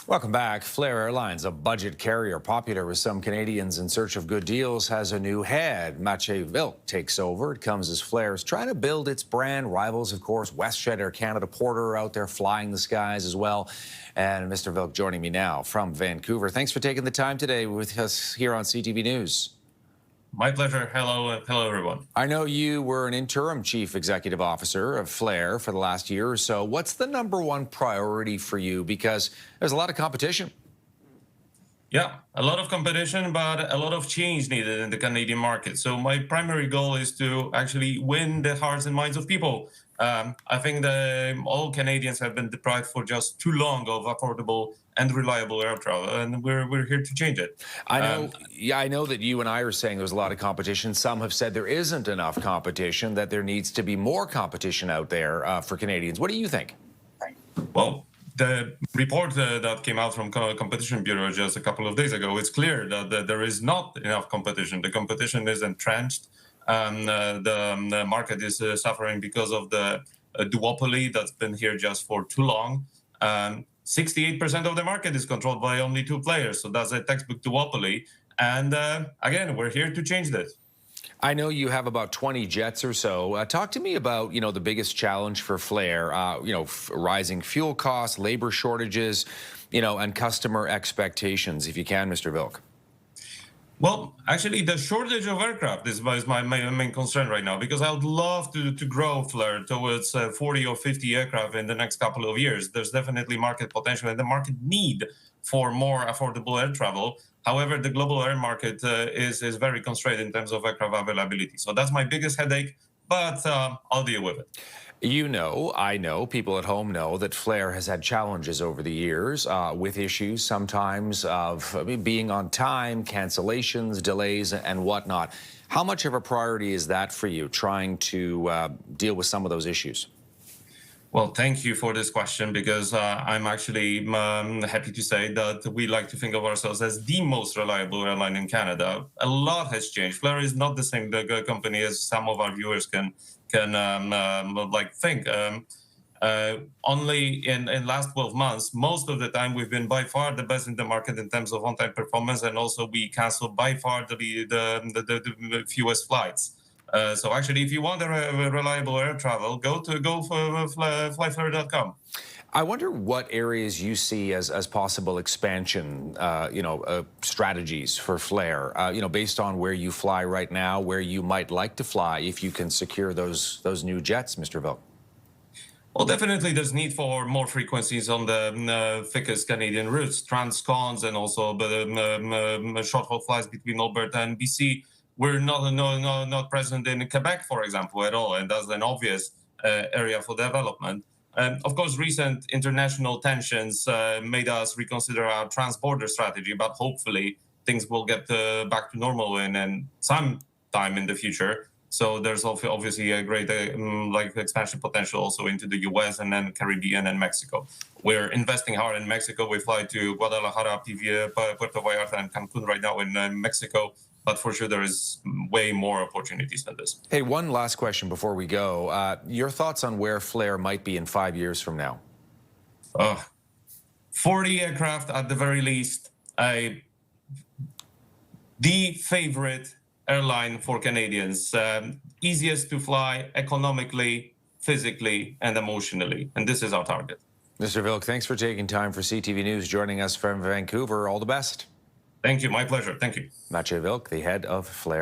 Welcome back. Flair Airlines, a budget carrier popular with some Canadians in search of good deals, has a new head. Meciej Wilk takes over. It comes as Flair is trying to build its brand. Rivals, of course, WestJet, Air Canada, Porter are out there flying the skies as well. And Mr. Wilk joining me now from Vancouver. Thanks for taking the time today with us here on CTV News. My pleasure. Hello, everyone. I know you were an interim chief executive officer of Flair for the last year or so. What's the #1 priority for you? Because there's a lot of competition. Yeah, a lot of competition, but a lot of change needed in the Canadian market. So my primary goal is to actually win the hearts and minds of people. I think that all Canadians have been deprived for just too long of affordable and reliable air travel, and we're here to change it. I know, I know that you and I are saying there's a lot of competition. Some have said there isn't enough competition, that there needs to be more competition out there for Canadians. What do you think? Well, the report that came out from Competition Bureau just a couple of days ago, it's clear that there is not enough competition. The competition is entrenched. The market is suffering because of the duopoly that's been here just for too long. 68% of the market is controlled by only 2 players. So that's a textbook duopoly. And again, we're here to change this. I know you have about 20 jets or so. Talk to me about, the biggest challenge for Flair, rising fuel costs, labor shortages, and customer expectations, if you can, Mr. Wilk. Well, actually, the shortage of aircraft is my main concern right now, because I would love to grow Flair towards 40 or 50 aircraft in the next couple of years. There's definitely market potential and the market need for more affordable air travel. However, the global air market is very constrained in terms of aircraft availability. So that's my biggest headache, but I'll deal with it. I know, people at home know that Flair has had challenges over the years with issues sometimes of being on time, cancellations, delays, and whatnot. How much of a priority is that for you, trying to deal with some of those issues? Well, thank you for this question, because I'm actually happy to say that we like to think of ourselves as the most reliable airline in Canada. A lot has changed. Flair is not the same company as some of our viewers can think. Only in last 12 months, most of the time, we've been by far the best in the market in terms of on-time performance, and also we cancel by far the fewest flights. So actually, if you want a reliable air travel, go for flyflair.com. I wonder what areas you see as possible expansion, strategies for Flair, based on where you fly right now, where you might like to fly if you can secure those new jets, Mr. Wilk. Well, definitely there's need for more frequencies on the thickest Canadian routes, transcons, and also the short-haul flights between Alberta and BC. We're not present in Quebec, for example, at all, and that's an obvious area for development. Of course, recent international tensions made us reconsider our trans-border strategy, but hopefully things will get back to normal in some time in the future. So there's obviously a great expansion potential also into the US and then Caribbean and Mexico. We're investing hard in Mexico. We fly to Guadalajara, Puerto Vallarta, and Cancun right now in Mexico. But for sure, there is way more opportunities than this. Hey, one last question before we go. Your thoughts on where Flair might be in 5 years from now? 40 aircraft at the very least. The favorite airline for Canadians. Easiest to fly economically, physically, and emotionally. And this is our target. Mr. Wilk, thanks for taking time for CTV News, joining us from Vancouver. All the best. Thank you. My pleasure. Thank you. Meciej Wilk, the head of Flair.